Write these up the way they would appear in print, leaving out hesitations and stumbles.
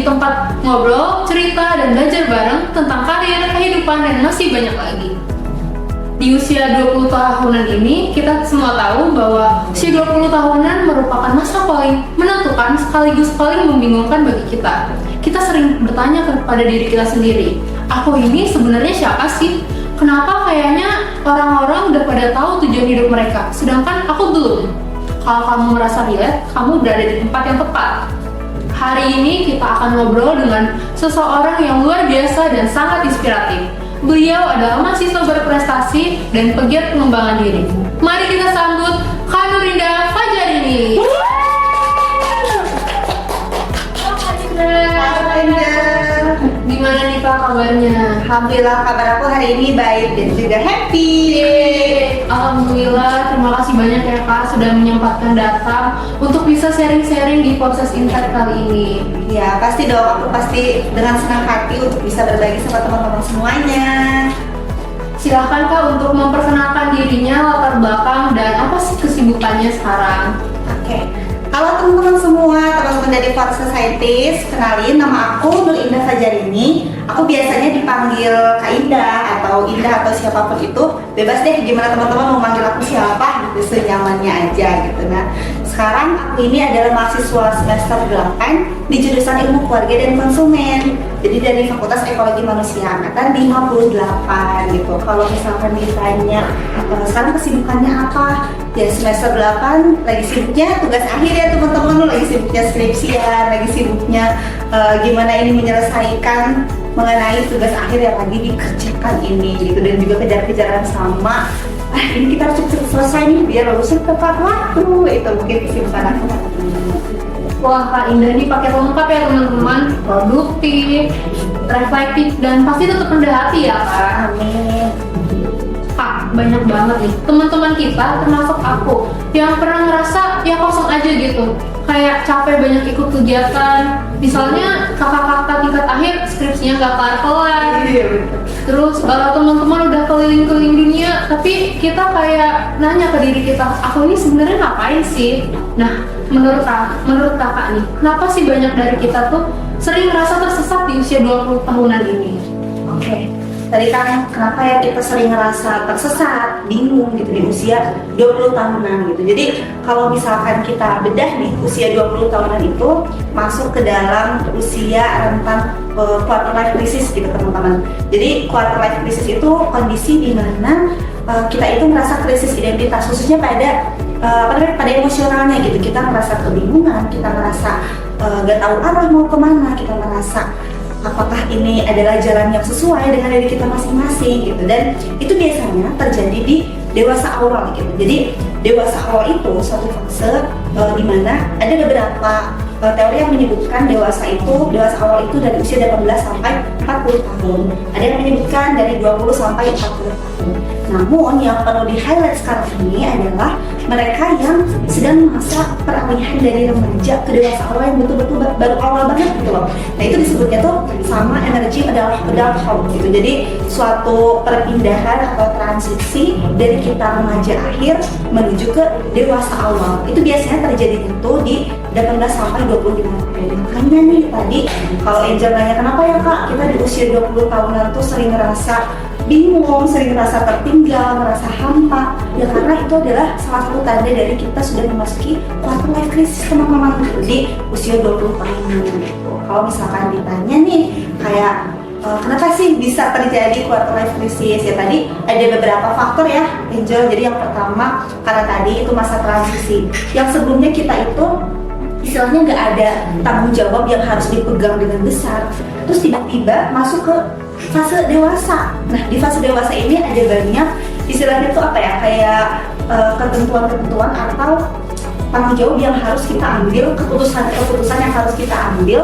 tempat ngobrol, cerita, dan belajar bareng tentang karir, kehidupan, dan masih banyak lagi. Di usia 20 tahunan ini, kita semua tahu bahwa usia 20 tahunan merupakan masa paling menentukan sekaligus paling membingungkan bagi kita. Kita sering bertanya kepada diri kita sendiri, aku ini sebenarnya siapa sih? Kenapa kayaknya orang-orang udah pada tahu tujuan hidup mereka, sedangkan aku belum? Kalau kamu merasa relate, kamu berada di tempat yang tepat. Hari ini kita akan ngobrol dengan seseorang yang luar biasa dan sangat inspiratif. Beliau adalah mahasiswa berprestasi dan pegiat pengembangan diri. Mari kita sambut Kak Nurinda Fajarini. Gimana nih Kak kabarnya? Alhamdulillah kabar aku hari ini baik dan juga happy. Alhamdulillah, terima kasih banyak ya Kak sudah menyempatkan datang untuk bisa sharing-sharing di Podcast Insight kali ini. Ya pasti dong, aku pasti dengan senang hati untuk bisa berbagi sama teman-teman semuanya. Silahkan Kak untuk memperkenalkan dirinya, latar belakang, dan apa sih kesibukannya sekarang? Oke. Halo teman-teman semua, teman-teman dari Forest Society, kenalin nama aku Nurinda Fajarini. Aku biasanya dipanggil Kak Indah atau Indah atau siapapun itu, bebas deh gimana teman-teman mau manggil aku siapa gitu, senyamannya aja gitu. Nah, sekarang aku ini adalah mahasiswa semester 8 di jurusan Ilmu Keluarga dan Konsumen. Jadi dari Fakultas Ekologi Manusia angkatan 58 gitu. Kalau misalkan ditanya sekarang kesibukannya apa? Ya semester 8 lagi sibuknya tugas akhir ya teman-teman, lagi sibuknya skripsian, lagi sibuknya gimana ini menyelesaikan mengenai tugas akhir yang lagi dikerjakan ini gitu, dan juga kejar-kejaran sama ini kita harus cepet selesai nih biar lulusnya tepat waktu. Itu mungkin kesibukan aku. Wah Kak Indah ini pakai lengkap ya teman-teman, produktif, reflektif, dan pasti tetap rendah hati ya Kak. Amin. Kak, banyak banget nih teman-teman kita termasuk aku yang pernah ngerasa ya kosong aja gitu, kayak capek banyak ikut kegiatan, misalnya kakak-kakak tingkat akhir skripsinya nggak kelar-kelar. Terus teman-teman udah keliling-keliling dunia, tapi kita kayak nanya ke diri kita, aku ini sebenarnya ngapain sih? Nah, menurut kakak nih, kenapa sih banyak dari kita tuh sering ngerasa tersesat di usia 20 tahunan ini? Oke. Tadi kan kenapa ya kita sering ngerasa tersesat, bingung gitu di usia 20 tahunan gitu. Jadi kalau misalkan kita bedah nih usia 20 tahunan itu masuk ke dalam usia rentan quarter life crisis gitu teman-teman. Jadi quarter life crisis itu kondisi di mana kita itu merasa krisis identitas, khususnya pada emosionalnya gitu. Kita merasa kebingungan, kita merasa gak tahu arah mau kemana, kita merasa apakah ini adalah jalan yang sesuai dengan diri kita masing-masing gitu. Dan itu biasanya terjadi di dewasa awal gitu. Jadi dewasa awal itu suatu fase di mana ada beberapa teori yang menyebutkan dewasa awal itu dari usia 18 sampai 40 tahun. Ada yang menyebutkan dari 20 sampai 40 tahun. Namun yang perlu di-highlight sekarang ini adalah mereka yang sedang masa peralihan dari remaja ke dewasa awal yang betul-betul baru awal banget gitu loh. Nah itu disebutnya tuh sama energy adulthood gitu. Jadi suatu perpindahan atau transisi dari kita remaja akhir menuju ke dewasa awal. Itu biasanya terjadi itu di 18 sampai 25 tahun. Makanya nih tadi kalau Angel nanya kenapa ya Kak kita di usia 20 tahunan tuh sering ngerasa bingung, sering merasa tertinggal, merasa hampa, ya karena itu adalah salah satu tanda dari kita sudah memasuki quarter life crisis teman-teman di usia 20 tahun gitu. Kalau misalkan ditanya nih kayak kenapa sih bisa terjadi quarter life crisis, ya tadi ada beberapa faktor ya Angel. Jadi yang pertama karena tadi itu masa transisi yang sebelumnya kita itu istilahnya nggak ada tanggung jawab yang harus dipegang dengan besar, terus tiba-tiba masuk ke fase dewasa. Nah di fase dewasa ini ada banyak istilahnya itu apa ya, kayak ketentuan-ketentuan atau tanggung jawab yang harus kita ambil, keputusan yang harus kita ambil,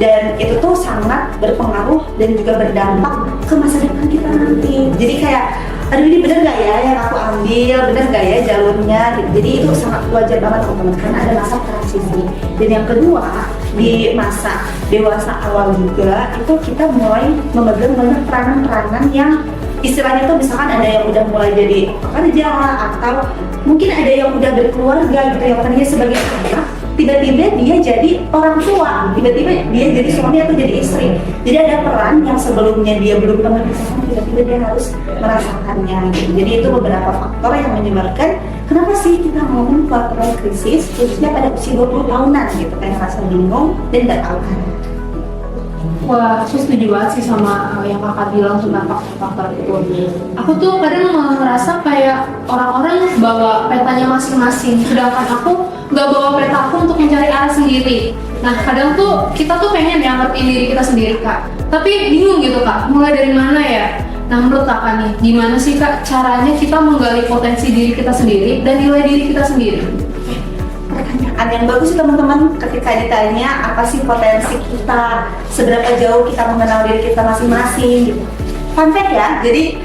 dan itu tuh sangat berpengaruh dan juga berdampak ke masa depan kita nanti. Jadi kayak aduh ini bener gak ya yang aku ambil, bener gak ya jalurnya gitu. Jadi itu sangat wajar banget teman-teman karena ada masa transisi. Dan yang kedua di masa dewasa awal juga itu kita mulai memegang banyak peranan-peranan yang istilahnya tuh misalkan ada yang udah mulai jadi pekerja atau mungkin ada yang udah berkeluarga gitu, yang tadinya sebagai anak tiba-tiba dia jadi orang tua, tiba-tiba dia jadi suami atau jadi istri. Jadi ada peran yang sebelumnya dia belum pernah merasakan, tiba-tiba dia harus merasakannya gitu. Jadi itu beberapa faktor yang menyebabkan kenapa sih kita ngomong quarter life crisis khususnya pada usia 20 tahunan gitu, kayak ngerasa bingung dan gak tahu kan. Wah, aku setuju banget sih sama yang kakak bilang tentang faktor-faktor itu. Aku tuh kadang malah ngerasa kayak orang-orang bawa petanya masing-masing, sedangkan aku nggak bawa peta aku untuk mencari arah sendiri. Nah, kadang tuh kita tuh pengen ya ngertiin diri kita sendiri, Kak. Tapi bingung gitu, Kak, mulai dari mana ya? Nah, menurut kakak nih, gimana sih, Kak, caranya kita menggali potensi diri kita sendiri dan nilai diri kita sendiri? Pertanyaan yang bagus teman-teman, ketika ditanya apa sih potensi kita, seberapa jauh kita mengenal diri kita masing-masing gitu. Fun fact ya, jadi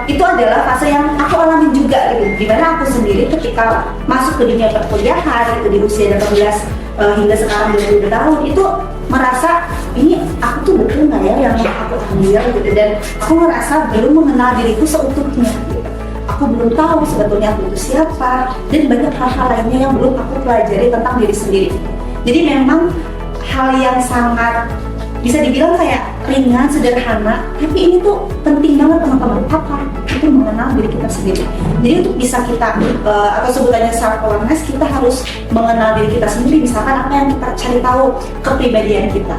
itu adalah fase yang aku alami juga gitu, dimana aku sendiri ketika masuk ke dunia perkuliahan gitu, di usia 18 hingga sekarang 22 tahun itu merasa ini aku tuh betul nggak ya yang aku ambil gitu, dan aku merasa belum mengenal diriku seutuhnya gitu. Aku belum tahu sebetulnya aku itu siapa, dan banyak hal-hal lainnya yang belum aku pelajari tentang diri sendiri. Jadi memang hal yang sangat bisa dibilang kayak ringan, sederhana, tapi ini tuh penting banget teman-teman. Apa? Itu mengenal diri kita sendiri. Jadi untuk bisa kita atau sebutannya self awareness, kita harus mengenal diri kita sendiri. Misalkan apa yang kita cari tahu kepribadian kita.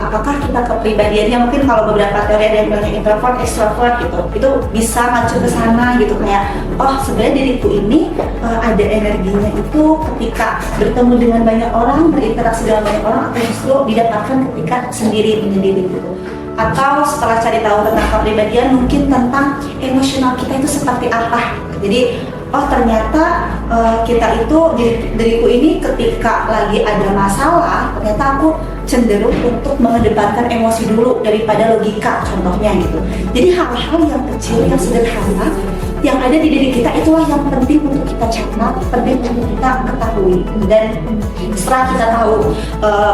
Apakah kita kepribadiannya, mungkin kalau beberapa teori ada yang bilang introvert, extrovert gitu, itu bisa ngacu ke sana gitu, kayak oh sebenarnya diriku ini ada energinya itu ketika bertemu dengan banyak orang, berinteraksi dengan banyak orang, atau justru didapatkan ketika sendiri menyendiri gitu. Atau setelah cari tahu tentang kepribadian, mungkin tentang emosional kita itu seperti apa. Jadi oh ternyata kita itu, diriku ini ketika lagi ada masalah, ternyata aku cenderung untuk mengedepankan emosi dulu daripada logika, contohnya gitu. Jadi hal-hal yang kecil, yang sederhana, yang ada di diri kita itulah yang penting untuk kita catat, penting untuk kita ketahui. Dan setelah kita tahu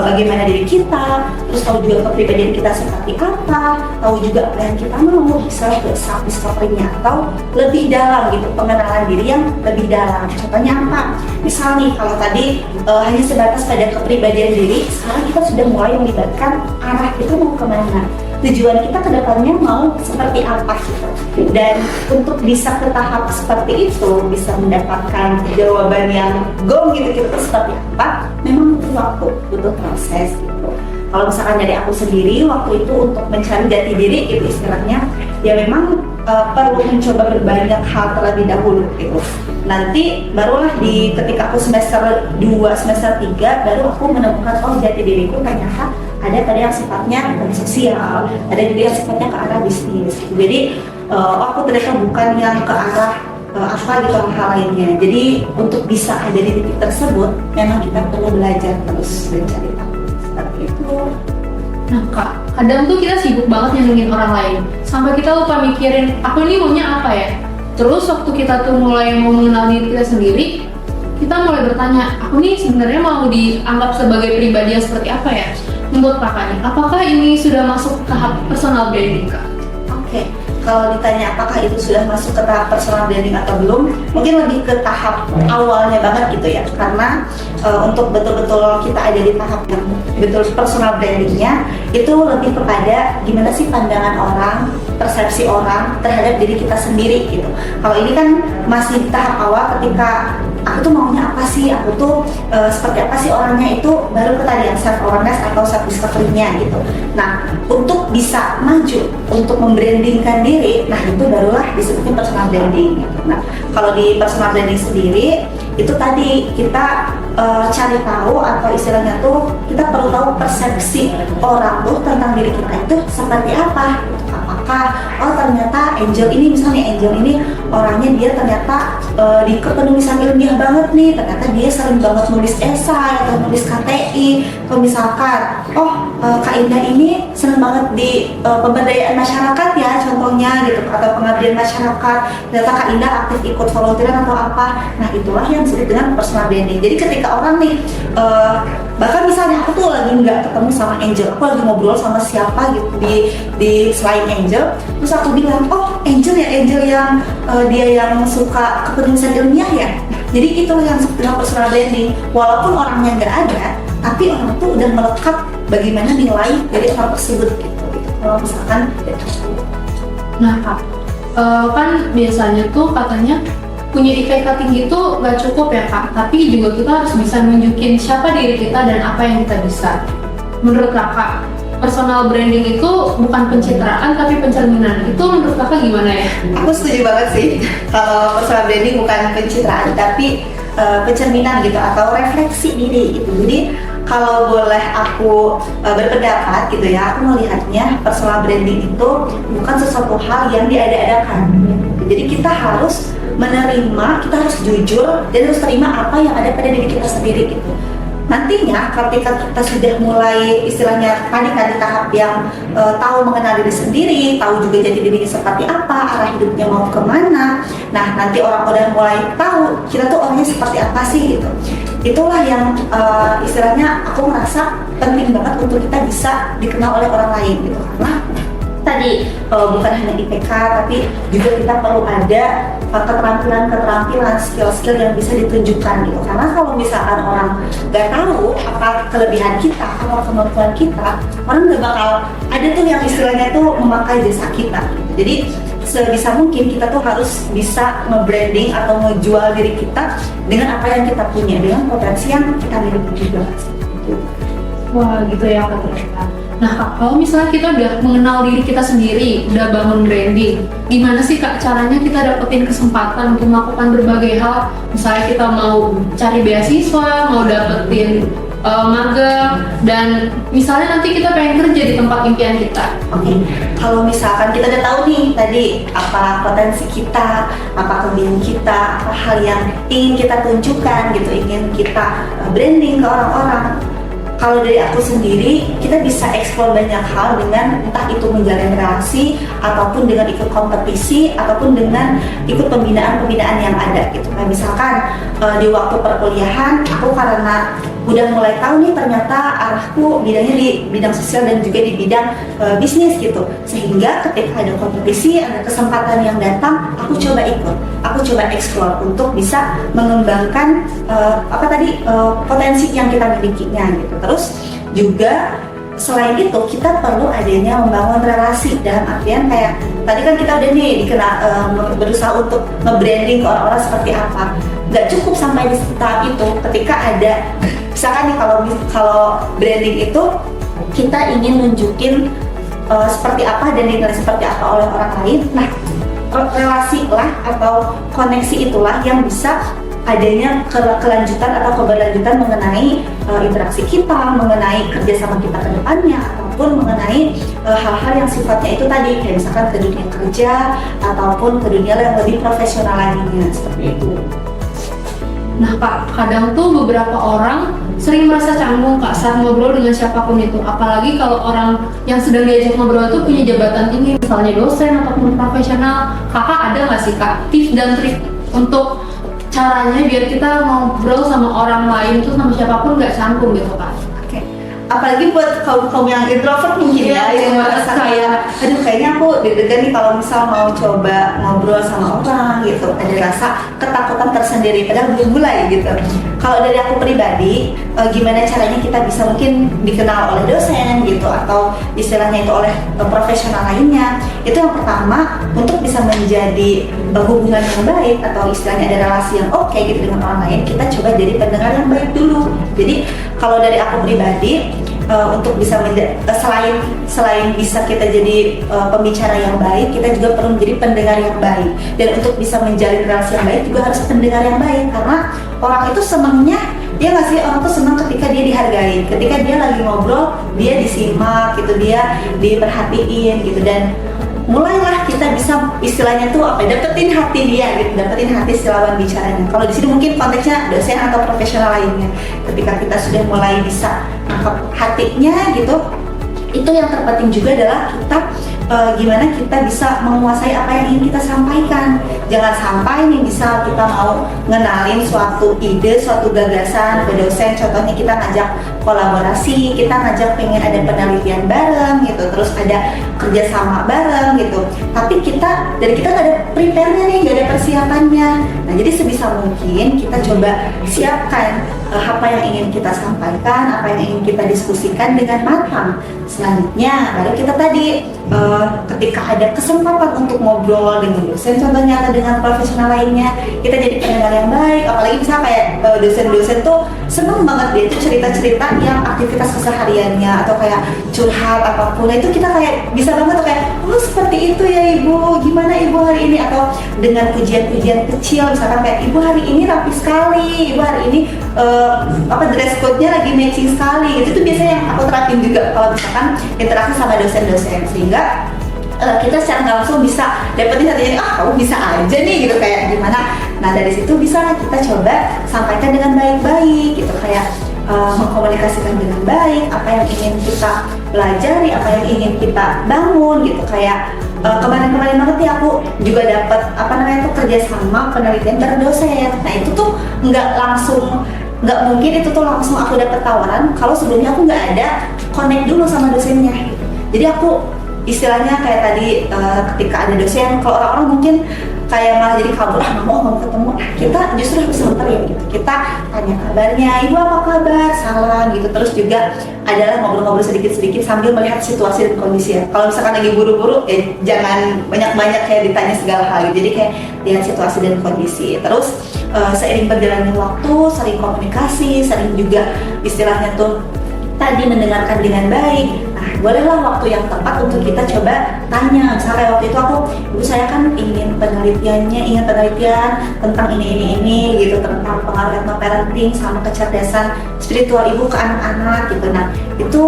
bagaimana diri kita, terus tahu juga kepribadian kita seperti apa, tahu juga apa yang kita mau, bisa ke self discovery-nya atau lebih dalam gitu, pengenalan diri yang lebih dalam. Contohnya apa? Misal nih, kalau tadi hanya sebatas pada kepribadian diri, sekarang kita sudah mulai melibatkan arah itu mau kemana, tujuan kita ke depannya mau seperti apa gitu. Dan untuk bisa ke tahap seperti itu, bisa mendapatkan jawaban yang gong gitu seperti apa, memang butuh waktu, butuh proses gitu. Kalau misalkan dari aku sendiri, waktu itu untuk mencari jati diri gitu istilahnya, ya memang perlu mencoba berbanyak hal terlebih dahulu gitu. Nanti barulah ketika aku semester 2, semester 3, baru aku menemukan oh jati diriku ternyata ada pada yang sifatnya sosial, ada juga yang sifatnya ke arah bisnis. Jadi aku ternyata bukan yang ke arah apa gitu hal lainnya. Jadi untuk bisa ada di titik tersebut, memang kita perlu belajar terus dan cari tahu seperti itu. Nah Kak, kadang tuh kita sibuk banget nyenengin orang lain, sampai kita lupa mikirin aku ini maunya apa ya. Terus waktu kita tuh mulai mau mengenal diri kita sendiri, kita mulai bertanya, aku nih sebenarnya mau dianggap sebagai pribadi yang seperti apa ya? Menurut kakak nih, apakah ini sudah masuk tahap personal branding, Kak? Oke, kalau ditanya apakah itu sudah masuk ke tahap personal branding atau belum, mungkin lebih ke tahap awalnya banget gitu ya. Karena untuk betul-betul kita ada di tahap yang betul personal brandingnya, itu lebih kepada gimana sih pandangan orang, persepsi orang terhadap diri kita sendiri gitu. Kalau ini kan masih di tahap awal, ketika aku tuh maunya apa sih, aku tuh seperti apa sih orangnya, itu baru ke tadi yang self awareness atau self discovery-nya gitu. Nah, untuk bisa maju, untuk membrandingkan diri, nah itu barulah disebutnya personal branding gitu. Nah, kalau di personal branding sendiri, itu tadi kita cari tahu, atau istilahnya tuh kita perlu tahu persepsi orang tuh tentang diri kita itu seperti apa. Apakah oh ternyata Angel ini, misalnya Angel ini orangnya dia ternyata di kepenulisan ilmiah banget nih, ternyata dia sering banget nulis esai atau nulis KTI. Kalau misalkan oh Kak Indah ini senang banget di pemberdayaan masyarakat ya contohnya gitu, atau pengabdian masyarakat, ternyata Kak Indah aktif ikut volunteer atau apa. Nah itulah yang disebut dengan personal branding. Jadi ketika orang nih bahkan misalnya aku tuh lagi nggak ketemu sama Angel, aku lagi ngobrol sama siapa gitu di selain Angel, terus aku bilang oh Angel ya, Angel yang dia yang suka kepenulisan ilmiah ya, Jadi itu yang personal branding. Walaupun orangnya nggak ada, tapi orang tuh udah melekat bagaimana nilai dari orang tersebut gitu. Kalau misalkan Nah Kak, kan biasanya tuh katanya punya IPK tinggi tuh nggak cukup ya Kak, tapi juga kita harus bisa nunjukin siapa diri kita dan apa yang kita bisa. Menurut Kakak, personal branding itu bukan pencitraan tapi pencerminan. Itu menurut Kakak gimana ya? aku setuju banget sih kalau personal branding bukan pencitraan tapi pencerminan gitu atau refleksi diri gitu. Jadi kalau boleh aku berpendapat gitu ya, aku melihatnya personal branding itu bukan sesuatu hal yang diada-adakan. Jadi kita harus menerima, kita harus jujur dan harus terima apa yang ada pada diri kita sendiri gitu. Nantinya ketika kita sudah mulai istilahnya tadi kan di tahap yang tahu mengenal diri sendiri, tahu juga jati dirinya seperti apa, arah hidupnya mau kemana. Nah nanti orang udah mulai tahu kita tuh orangnya seperti apa sih gitu. Itulah yang istilahnya aku merasa penting banget untuk kita bisa dikenal oleh orang lain gitu. Karena tadi bukan hanya IPK tapi juga kita perlu ada keterampilan, skill-skill yang bisa ditunjukkan gitu. Karena kalau misalkan orang nggak tahu apa kelebihan kita, apa kemampuan kita, orang nggak bakal ada tuh yang istilahnya tuh memakai jasa kita gitu. Jadi sebisa mungkin kita tuh harus bisa nge-branding atau ngejual diri kita dengan apa yang kita punya, dengan potensi yang kita miliki juga gitu. Wah gitu ya Kak ternyata. Nah Kak, kalau misalnya kita udah mengenal diri kita sendiri, udah bangun branding, gimana sih Kak caranya kita dapetin kesempatan untuk melakukan berbagai hal? Misalnya kita mau cari beasiswa, mau dapetin magang, dan misalnya nanti kita pengen kerja di tempat impian kita. Oke, kalau misalkan kita udah tahu nih tadi apa potensi kita, apa kelebihan kita, apa hal yang ingin kita tunjukkan gitu, ingin kita branding ke orang-orang. Kalau dari aku sendiri, kita bisa eksplor banyak hal dengan entah itu menjalin relasi, ataupun dengan ikut kompetisi, ataupun dengan ikut pembinaan-pembinaan yang ada gitu. Nah, misalkan di waktu perkuliahan, aku karena udah mulai tahu nih ternyata arahku bidangnya di bidang sosial dan juga di bidang bisnis gitu. Sehingga ketika ada kompetisi, ada kesempatan yang datang, aku coba ikut, aku coba eksplor untuk bisa mengembangkan potensi yang kita milikinya gitu. Terus juga selain itu kita perlu adanya membangun relasi dalam artian kayak tadi kan kita udah nih berusaha untuk nge-branding ke orang-orang seperti apa. Nggak cukup sampai di tahap itu. Ketika ada misalkan nih kalau branding itu kita ingin nunjukin seperti apa dan dinilai seperti apa oleh orang lain. Nah, relasi lah atau koneksi itulah yang bisa adanya kelanjutan atau keberlanjutan mengenai interaksi kita, mengenai kerjasama kita ke depannya, ataupun mengenai hal-hal yang sifatnya itu tadi, kayak misalkan ke dunia kerja ataupun ke dunia yang lebih profesional lainnya seperti itu. Nah Kak, kadang tuh beberapa orang sering merasa canggung Kak saat ngobrol dengan siapapun itu. Apalagi kalau orang yang sedang diajak ngobrol itu punya jabatan tinggi, misalnya dosen ataupun profesional. Kakak ada nggak sih Kak tips dan trik untuk caranya biar kita ngobrol sama orang lain tuh sama siapapun nggak canggung gitu Kak? Oke. Apalagi buat kaum yang introvert mungkin ya, yang merasa kayak, aduh kayaknya aku deg-degan nih kalau misal mau coba ngobrol sama orang gitu, ada rasa ketakutan tersendiri padahal belum mulai gitu. Kalau dari aku pribadi, gimana caranya kita bisa mungkin dikenal oleh dosen gitu atau istilahnya itu oleh profesional lainnya, itu yang pertama untuk bisa menjadi hubungan yang baik atau istilahnya ada relasi yang oke gitu dengan orang lain, kita coba jadi pendengar yang baik dulu. Jadi kalau dari aku pribadi, untuk bisa selain bisa kita jadi pembicara yang baik, kita juga perlu menjadi pendengar yang baik. Dan untuk bisa menjalin relasi yang baik juga harus pendengar yang baik, karena orang itu senangnya, dia nggak sih, orang tuh senang ketika dia dihargai, ketika dia lagi ngobrol dia disimak gitu, dia diperhatiin gitu, dan mulailah kita bisa istilahnya tuh dapetin hati dia gitu, dapetin hati si lawan bicaranya. Kalau di sini mungkin konteksnya dosen atau profesional lainnya, ketika kita sudah mulai bisa nangkep hatinya gitu, itu yang terpenting juga adalah kita gimana kita bisa menguasai apa yang ingin kita sampaikan. Jangan sampai nih misal kita mau ngenalin suatu ide, suatu gagasan ke dosen, contohnya kita ngajak kolaborasi, kita ngajak pengen ada penelitian bareng gitu, terus ada kerjasama bareng gitu, tapi kita nggak ada prepare-nya nih, nggak ada persiapannya. Nah jadi sebisa mungkin kita coba siapkan apa yang ingin kita sampaikan, apa yang ingin kita diskusikan dengan matang. Selanjutnya baru kita tadi ketika ada kesempatan untuk ngobrol dengan dosen contohnya atau dengan profesional lainnya, kita jadi pendengar yang baik. Apalagi misalnya kayak dosen-dosen tuh seneng banget dia tuh cerita-cerita yang aktivitas kesehariannya atau kayak curhat apapun. Nah itu kita kayak bisa banget tuh kayak, oh seperti itu ya ibu, gimana ibu hari ini, atau dengan pujian-pujian kecil misalkan kayak, ibu hari ini rapi sekali, ibu hari ini dress code-nya lagi matching sekali gitu. Itu biasanya yang aku terapin juga kalau misalkan interaksi sama dosen-dosen, sehingga kita secara nggak langsung bisa dapetin satunya, kamu bisa aja nih gitu kayak gimana. Nah dari situ bisa kita coba sampaikan dengan baik-baik gitu, kayak mengkomunikasikan dengan baik apa yang ingin kita pelajari, apa yang ingin kita bangun gitu. Kayak kemarin-kemarin banget nih aku juga dapat kerjasama penelitian bareng dosen. Nah itu tuh nggak mungkin itu tuh langsung aku dapat tawaran kalau sebelumnya aku nggak ada connect dulu sama dosennya. Jadi aku istilahnya kayak tadi ketika ada dosen, kalau orang-orang mungkin kayak malah jadi kabur, nggak mau ketemu. Kita justru harus samperin gitu, kita tanya kabarnya, ibu apa kabar, salam gitu. Terus juga adalah ngobrol-ngobrol sedikit-sedikit sambil melihat situasi dan kondisi ya. Kalau misalkan lagi buru-buru jangan banyak-banyak kayak ditanya segala hal gitu. Jadi kayak lihat situasi dan kondisi. Terus seiring berjalannya waktu, sering komunikasi, sering juga istilahnya tuh tadi mendengarkan dengan baik. Nah, bolehlah waktu yang tepat untuk kita coba tanya. Misalnya waktu itu ibu saya kan ingin penelitian tentang ini gitu, tentang pengaruh etnoparenting sama kecerdasan spiritual ibu ke anak-anak gitu. Nah, itu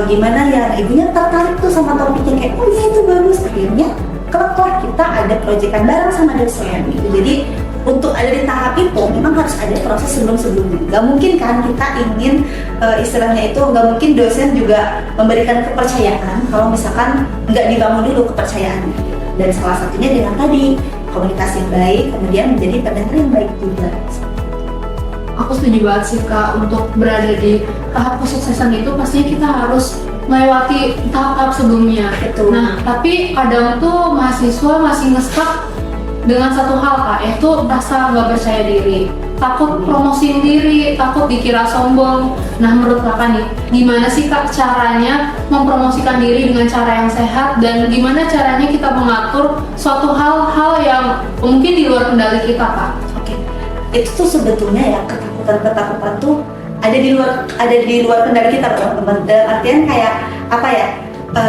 gimana ya, ibunya tertarik tuh sama topiknya, kayak oh iya itu bagus. Akhirnya kelak kita ada proyekan bareng sama dosen gitu. Jadi untuk ada di tahap itu memang harus ada proses sebelum-sebelumnya. Gak mungkin kan kita ingin istilahnya itu, gak mungkin dosen juga memberikan kepercayaan kalau misalkan nggak dibangun dulu kepercayaannya. Dan salah satunya dengan tadi komunikasi yang baik, kemudian menjadi pendengar yang baik juga. Aku setuju banget sih Kak, untuk berada di tahap kesuksesan itu pastinya kita harus melewati tahap-tahap sebelumnya. Betul. Nah, tapi kadang tuh mahasiswa masih nge-stuck dengan satu hal Kak, yaitu rasa nggak percaya diri, takut promosiin diri, takut dikira sombong. Nah menurut Kakak nih, gimana sih Kak caranya mempromosikan diri dengan cara yang sehat, dan gimana caranya kita mengatur suatu hal-hal yang mungkin di luar kendali kita Kak? Oke, itu tuh sebetulnya ya ketakutan tuh ada di luar kendali kita teman-teman. Dalam artian kayak apa ya?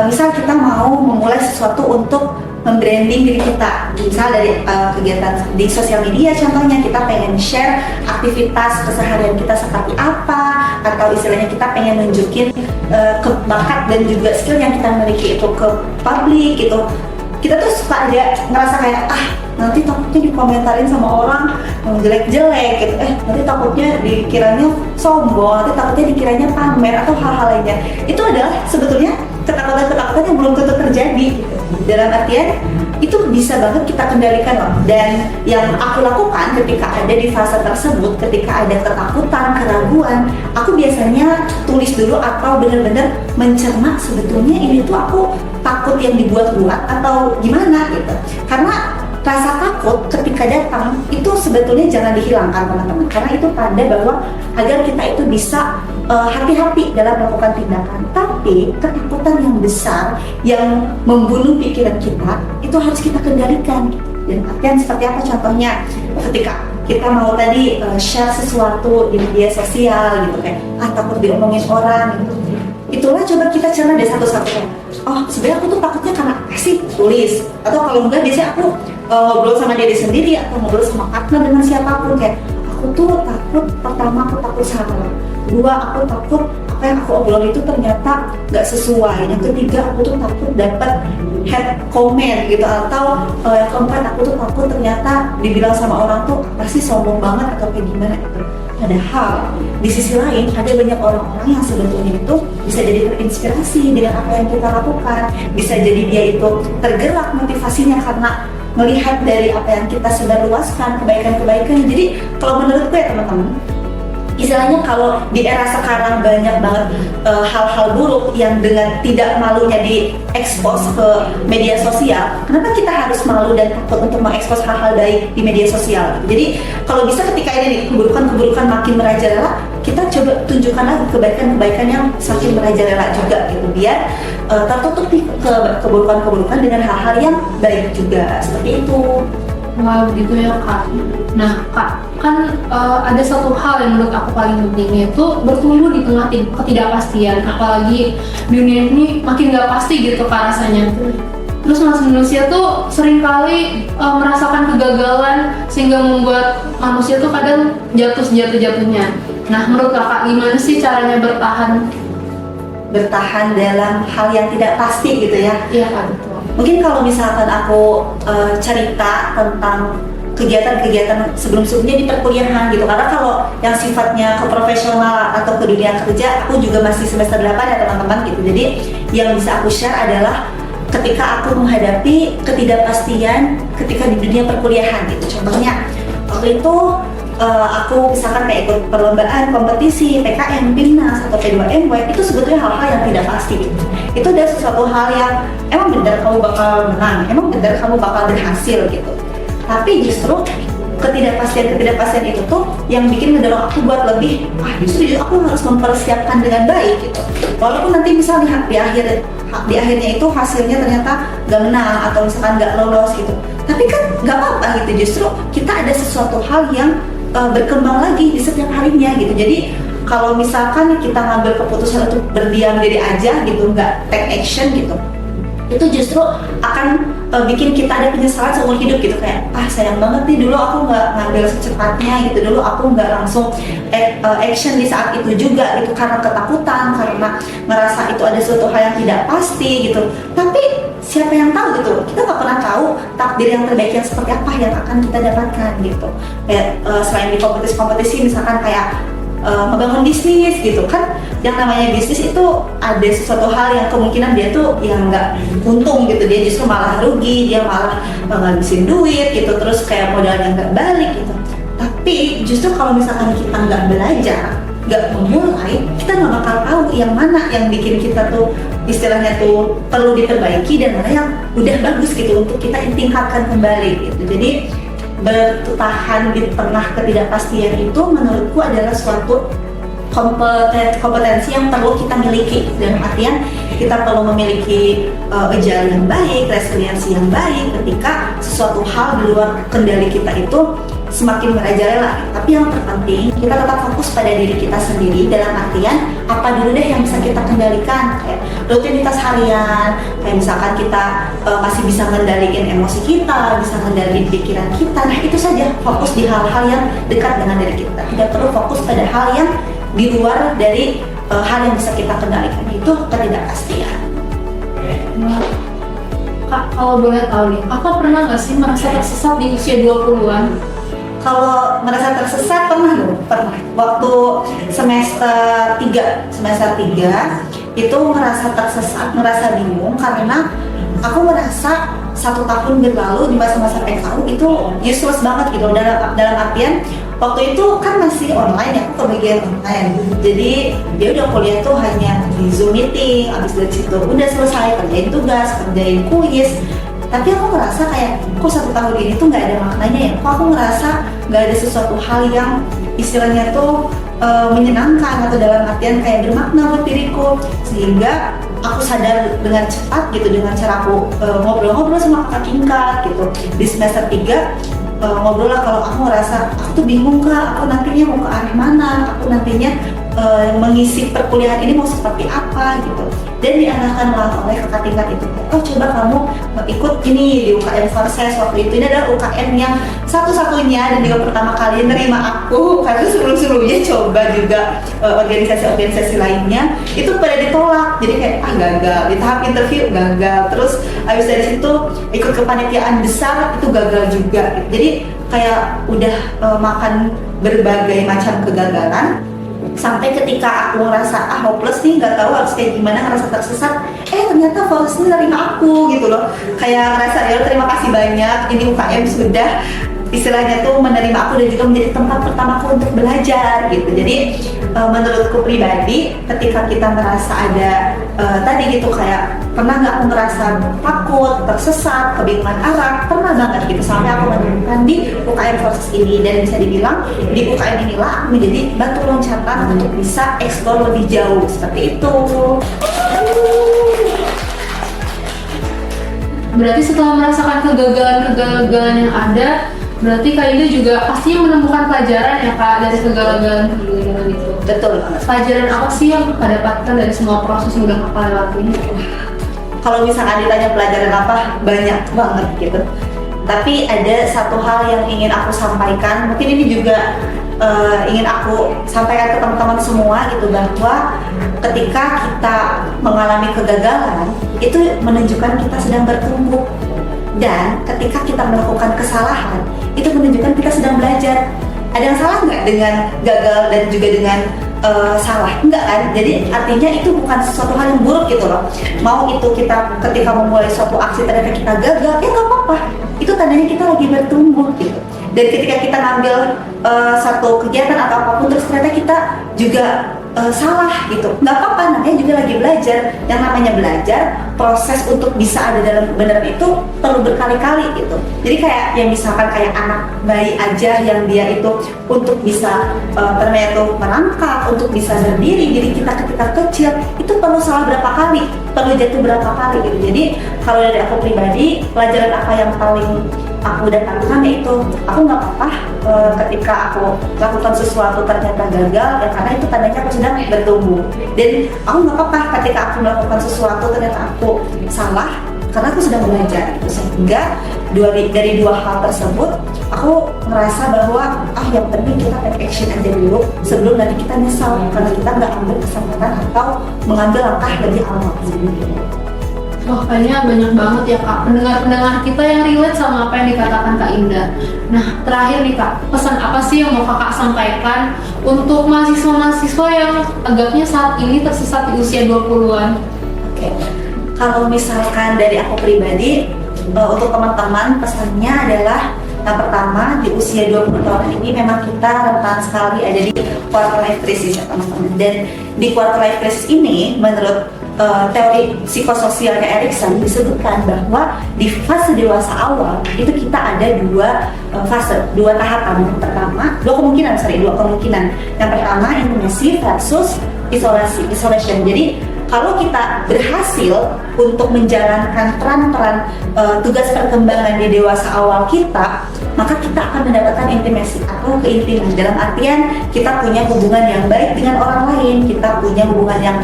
Misal kita mau memulai sesuatu untuk membranding diri kita, misal dari kegiatan di sosial media contohnya, kita pengen share aktivitas keseharian kita seperti apa, atau istilahnya kita pengen nunjukin bakat dan juga skill yang kita miliki itu ke publik gitu. Kita tuh suka ada ngerasa kayak nanti takutnya dikomentarin sama orang yang jelek-jelek gitu, nanti takutnya dikiranya sombong, nanti takutnya dikiranya pamer atau hal-hal lainnya. Itu adalah sebetulnya ketakutan yang belum tentu terjadi gitu. Dalam artian itu bisa banget kita kendalikan loh. Dan yang aku lakukan ketika ada di fase tersebut, ketika ada ketakutan, keraguan, aku biasanya tulis dulu atau benar-benar mencerna sebetulnya ini tuh aku takut yang dibuat-buat atau gimana gitu. Karena rasa takut ketika datang itu sebetulnya jangan dihilangkan teman-teman, karena itu tanda bahwa agar kita itu bisa hati-hati dalam melakukan tindakan. Tapi ketakutan yang besar yang membunuh pikiran kita itu harus kita kendalikan. Dan artian seperti apa contohnya, ketika kita mau tadi share sesuatu di media sosial gitu, kayak takut diomongin orang gitu, itulah coba kita cerna deh satu-satunya. Oh sebenarnya aku tuh takutnya karena sih tulis, atau kalau enggak biasanya aku ngobrol sama diri sendiri atau ngobrol sama partner dengan siapapun, kayak aku tuh takut, pertama aku takut salah, dua aku takut aku apa yang aku obrol itu ternyata nggak sesuai. Yang ketiga, aku tuh takut dapat head comment gitu, atau yang keempat, aku tuh takut ternyata dibilang sama orang tuh pasti sombong banget atau kayak gimana gitu. Padahal di sisi lain ada banyak orang-orang yang sebetulnya itu bisa jadi terinspirasi dengan apa yang kita lakukan, bisa jadi dia itu tergerak motivasinya karena melihat dari apa yang kita sebarluaskan, kebaikan-kebaikan. Jadi kalau menurutku ya teman-teman, istilahnya kalau di era sekarang banyak banget hal-hal buruk yang dengan tidak malunya diekspos ke media sosial, kenapa kita harus malu dan takut untuk mengekspos hal-hal baik di media sosial? Jadi kalau bisa ketika ini nih, keburukan-keburukan makin merajalela, kita coba tunjukkan lagi kebaikan-kebaikan yang semakin merajalela juga gitu, biar tertutup nih keburukan-keburukan dengan hal-hal yang baik juga, seperti itu. Wah, begitu ya Kak. Nah Kak, kan ada satu hal yang menurut aku paling penting, yaitu bertumbuh di tengah ketidakpastian. Apalagi dunia ini makin gak pasti gitu Kak rasanya. Terus manusia tuh seringkali merasakan kegagalan sehingga membuat manusia tuh kadang jatuhnya. Nah menurut Kakak gimana sih caranya Bertahan dalam hal yang tidak pasti gitu ya? Iya Kak, betul. Mungkin kalau misalkan aku cerita tentang kegiatan-kegiatan sebelum-sebelumnya di perkuliahan gitu, karena kalau yang sifatnya ke profesional atau ke dunia kerja, aku juga masih semester 8 ya teman-teman gitu. Jadi yang bisa aku share adalah ketika aku menghadapi ketidakpastian ketika di dunia perkuliahan gitu. Contohnya waktu itu aku misalkan kayak ikut perlombaan, kompetisi, PKM, PIMNAS, atau P2MW, itu sebetulnya hal-hal yang tidak pasti gitu. Itu adalah sesuatu hal yang emang benar kamu bakal menang, emang benar kamu bakal berhasil gitu. Tapi justru ketidakpastian itu tuh yang bikin ngedorong aku buat lebih, justru aku harus mempersiapkan dengan baik gitu. Walaupun nanti misalnya di akhirnya itu hasilnya ternyata gak menang atau misalkan gak lolos gitu, tapi kan gak apa-apa gitu, justru kita ada sesuatu hal yang berkembang lagi di setiap harinya gitu. Jadi kalau misalkan kita ngambil keputusan untuk berdiam diri aja gitu, nggak take action gitu, itu justru akan bikin kita ada penyesalan seumur hidup gitu, kayak sayang banget nih dulu aku nggak ngambil secepatnya gitu, dulu aku nggak langsung action di saat itu juga gitu, karena ketakutan, karena merasa itu ada suatu hal yang tidak pasti gitu. Tapi siapa yang tahu gitu, kita nggak pernah tahu takdir yang terbaik yang seperti apa yang akan kita dapatkan gitu. Kayak selain di kompetisi-kompetisi misalkan kayak membangun bisnis gitu kan, yang namanya bisnis itu ada sesuatu hal yang kemungkinan dia tuh yang nggak untung gitu, dia justru malah rugi, dia malah ngabisin duit gitu, terus kayak modalnya nggak balik gitu. Tapi justru kalau misalkan kita nggak belajar, nggak memulai, kita nggak bakal tahu yang mana yang bikin kita tuh istilahnya tuh perlu diperbaiki dan mana yang udah bagus gitu untuk kita tingkatkan kembali gitu. Jadi bertahan di tengah ketidakpastian itu menurutku adalah suatu kompetensi yang perlu kita miliki, dalam artian kita perlu memiliki agile yang baik, resiliensi yang baik ketika sesuatu hal di luar kendali kita itu semakin merajalela. Tapi yang terpenting kita tetap fokus pada diri kita sendiri, dalam artian apa dulu deh yang bisa kita kendalikan, kayak rutinitas harian, kayak misalkan kita masih bisa mengendalikan emosi kita, bisa mengendalikan pikiran kita. Nah itu saja, fokus di hal-hal yang dekat dengan diri kita, tidak perlu fokus pada hal yang di luar dari hal yang bisa kita kendalikan, itu ketidakpastian. Kak, kalau boleh tahu nih, Kakak pernah nggak sih merasa tersesat di usia 20-an? Kalau merasa tersesat pernah loh, pernah. Waktu semester 3 itu merasa tersesat, merasa bingung karena aku merasa 1 tahun berlalu di masa-masa PKU itu useless banget gitu, dalam artian waktu itu kan masih online ya, aku kebagian online. Jadi dia udah kuliah tuh hanya di Zoom meeting, abis dari situ udah selesai kerjain tugas, kerjain kuis. Tapi aku ngerasa kayak, kok 1 tahun ini tuh nggak ada maknanya ya? Kok aku ngerasa nggak ada sesuatu hal yang istilahnya tuh menyenangkan atau dalam artian kayak bermakna buat diriku, sehingga aku sadar dengan cepat gitu dengan cara aku ngobrol-ngobrol sama kakak tingkat gitu di semester 3. Ngobrol lah kalau aku ngerasa aku tuh bingung Kak, aku nantinya mau ke arah mana, aku nantinya mengisi perkuliahan ini mau seperti apa. apa gitu. Dan diarahkanlah oleh kakak tingkat itu, oh coba kamu ikut ini di UKM Forces waktu itu. Ini adalah UKM yang satu-satunya dan juga pertama kali nerima aku, karena sebelum-sebelumnya coba juga organisasi-organisasi lainnya itu pada ditolak. Jadi kayak gagal di tahap interview, gagal. Terus habis dari situ ikut kepanitiaan besar itu gagal juga. Jadi kayak udah makan berbagai macam kegagalan, sampai ketika aku ngerasa hopeless nih, nggak tahu harus kayak gimana, ngerasa tersesat, ternyata Forces ini nerima aku gitu loh. Kayak ngerasa ya terima kasih banyak, ini UKM sudah istilahnya tuh menerima aku dan juga menjadi tempat pertamaku untuk belajar gitu. Jadi menurutku pribadi, ketika kita merasa ada tadi gitu, kayak pernah nggak aku ngerasa takut, tersesat, kebingungan arah, pernah banget gitu, sampai aku menemukan di UKM Forces ini. Dan bisa dibilang di UKM inilah aku menjadi batu loncatan untuk bisa eksplor lebih jauh seperti itu. Berarti setelah merasakan kegagalan-kegagalan yang ada, berarti Kak Indah juga pastinya menemukan pelajaran ya Kak dari kegagalan itu. Betul. Pelajaran apa sih yang Kak dapatkan dari semua proses yang udah Kakak lewatin? Kalau misalkan ditanya pelajaran apa, banyak banget gitu. Tapi ada satu hal yang ingin aku sampaikan, mungkin ini juga ingin aku sampaikan ke teman-teman semua gitu, bahwa ketika kita mengalami kegagalan, itu menunjukkan kita sedang bertumbuh. Dan ketika kita melakukan kesalahan, itu menunjukkan kita sedang belajar. Ada yang salah nggak dengan gagal dan juga dengan salah? Enggak kan? Jadi artinya itu bukan sesuatu hal yang buruk gitu loh. Mau itu kita ketika memulai suatu aksi ternyata kita gagal, ya nggak apa-apa. Itu tandanya kita lagi bertumbuh gitu. Dan ketika kita ngambil satu kegiatan atau apapun terus ternyata kita juga salah gitu, nggak apa-apa, namanya juga lagi belajar. Yang namanya belajar, proses untuk bisa ada dalam kebenaran itu perlu berkali-kali gitu. Jadi kayak yang misalkan kayak anak bayi aja yang dia itu untuk bisa namanya itu merangkak, untuk bisa berdiri, jadi kita ketika kecil itu perlu salah berapa kali, perlu jatuh berapa kali gitu. Jadi kalau dari aku pribadi, pelajaran apa yang paling aku dapatkan yaitu aku nggak apa-apa ketika aku lakukan sesuatu ternyata gagal, ya karena itu tandanya aku sedang bertumbuh. Dan aku nggak apa-apa ketika aku melakukan sesuatu ternyata aku salah, karena aku sedang belajar gitu. Sehingga dari dua hal tersebut aku merasa bahwa yang penting kita take action aja dulu sebelum nanti kita nyesal karena kita nggak ambil kesempatan atau mengambil langkah lebih awal. Wah, kayaknya banyak banget ya Kak pendengar-pendengar kita yang relate sama apa yang dikatakan Kak Indah. Nah, terakhir nih Kak, pesan apa sih yang mau Kakak sampaikan untuk mahasiswa-mahasiswa yang agaknya saat ini tersesat di usia 20-an? Oke. Kalau misalkan dari aku pribadi, untuk teman-teman pesannya adalah yang pertama, di usia 20 tahun ini memang kita rentan sekali ada di quarter life crisis ya teman-teman. Dan di quarter life crisis ini menurut teori psikososialnya Erikson disebutkan bahwa di fase dewasa awal itu kita ada dua fase, dua tahapan. Yang pertama, dua kemungkinan. Yang pertama intimasi versus isolation. Jadi kalau kita berhasil untuk menjalankan peran-peran tugas perkembangan di dewasa awal kita, maka kita akan mendapatkan intimasi atau keintiman. Dalam artian kita punya hubungan yang baik dengan orang lain, kita punya hubungan yang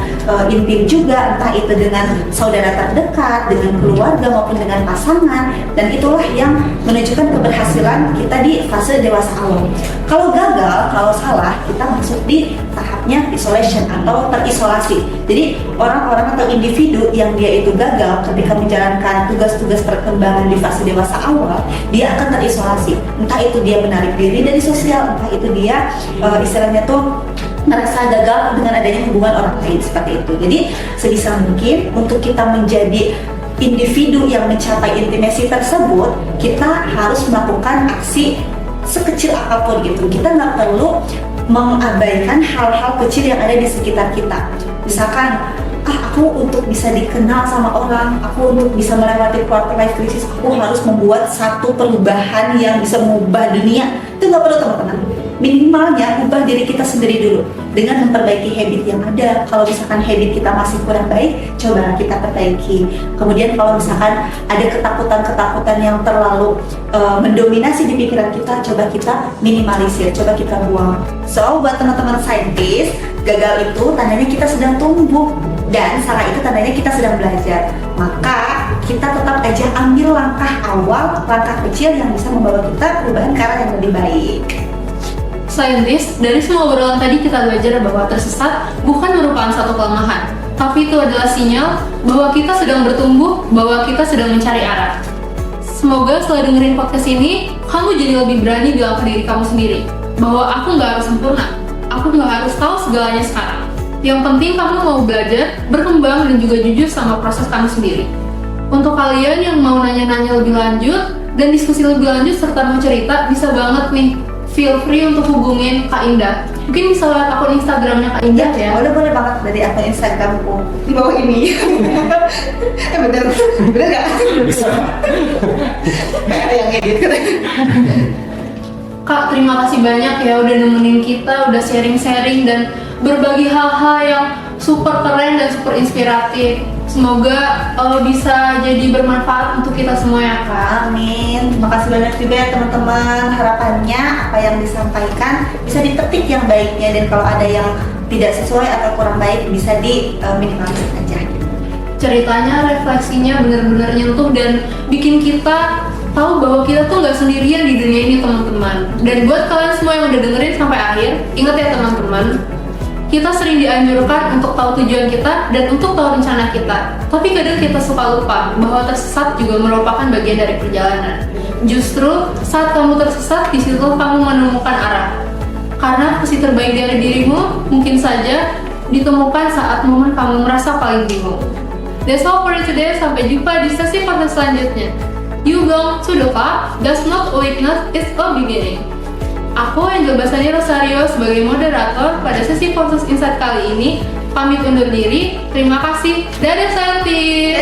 intim juga, entah itu dengan saudara terdekat, dengan keluarga maupun dengan pasangan. Dan itulah yang menunjukkan keberhasilan kita di fase dewasa awal. Kalau gagal, kalau salah, kita masuk di tahapnya isolation atau terisolasi. Jadi orang-orang atau individu yang dia itu gagal ketika menjalankan tugas-tugas perkembangan di fase dewasa awal, dia akan terisolasi. Entah itu dia menarik diri dari sosial, entah itu dia istilahnya tuh merasa gagal dengan adanya hubungan orang lain seperti itu. Jadi sebisa mungkin untuk kita menjadi individu yang mencapai intimasi tersebut, kita harus melakukan aksi sekecil apapun gitu. Kita nggak perlu mengabaikan hal-hal kecil yang ada di sekitar kita. Misalkan, aku untuk bisa dikenal sama orang, aku untuk bisa melewati quarter life crisis, aku harus membuat satu perubahan yang bisa mengubah dunia. Itu nggak perlu teman-teman. Minimalnya ubah diri kita sendiri dulu dengan memperbaiki habit yang ada. Kalau misalkan habit kita masih kurang baik, coba kita perbaiki. Kemudian kalau misalkan ada ketakutan-ketakutan yang terlalu mendominasi di pikiran kita, coba kita minimalisir, coba kita buang. So, buat teman-teman saintis, gagal itu tandanya kita sedang tumbuh. dan salah itu tandanya kita sedang belajar. Maka kita tetap aja ambil langkah awal, langkah kecil yang bisa membawa kita perubahan ke arah yang lebih baik. Saintis, dari semua obrolan tadi kita belajar bahwa tersesat bukan merupakan satu kelemahan, tapi itu adalah sinyal bahwa kita sedang bertumbuh, bahwa kita sedang mencari arah. Semoga setelah dengerin podcast ini, kamu jadi lebih berani bilang ke diri kamu sendiri bahwa aku nggak harus sempurna, aku nggak harus tahu segalanya sekarang. Yang penting kamu mau belajar, berkembang, dan juga jujur sama proses kamu sendiri. Untuk kalian yang mau nanya-nanya lebih lanjut dan diskusi lebih lanjut serta mau cerita, bisa banget nih, feel free untuk hubungin Kak Indah. Mungkin bisa lewat akun Instagramnya Kak Indah ya. Boleh banget dari akun Instagramku di bawah ini. Bener nggak? Bisa. Kayak ada yang edit. Kak, terima kasih banyak ya udah nemenin kita, udah sharing-sharing dan berbagi hal-hal yang super keren dan super inspiratif. Semoga bisa jadi bermanfaat untuk kita semua ya Kak. Amin. Terima kasih banyak juga ya teman-teman. Harapannya apa yang disampaikan bisa dipetik yang baiknya, dan kalau ada yang tidak sesuai atau kurang baik bisa diminimalisir aja. Ceritanya, refleksinya benar-benar nyentuh dan bikin kita tahu bahwa kita tuh nggak sendirian di dunia ini teman-teman. Dan buat kalian semua yang udah dengerin sampai akhir, ingat ya teman-teman, kita sering dianjurkan untuk tahu tujuan kita dan untuk tahu rencana kita. Tapi kadang kita suka lupa bahwa tersesat juga merupakan bagian dari perjalanan. Justru saat kamu tersesat, di situ kamu menemukan arah. Karena versi terbaik dari dirimu mungkin saja ditemukan saat momen kamu merasa paling bingung. That's all for today. Sampai jumpa di sesi podcast selanjutnya. You belong to the club. Does not weakness is a beginning. Aku Angel Basani Rosario sebagai moderator pada sesi Podcast Insight kali ini pamit undur diri. Terima kasih. Dadah Santi.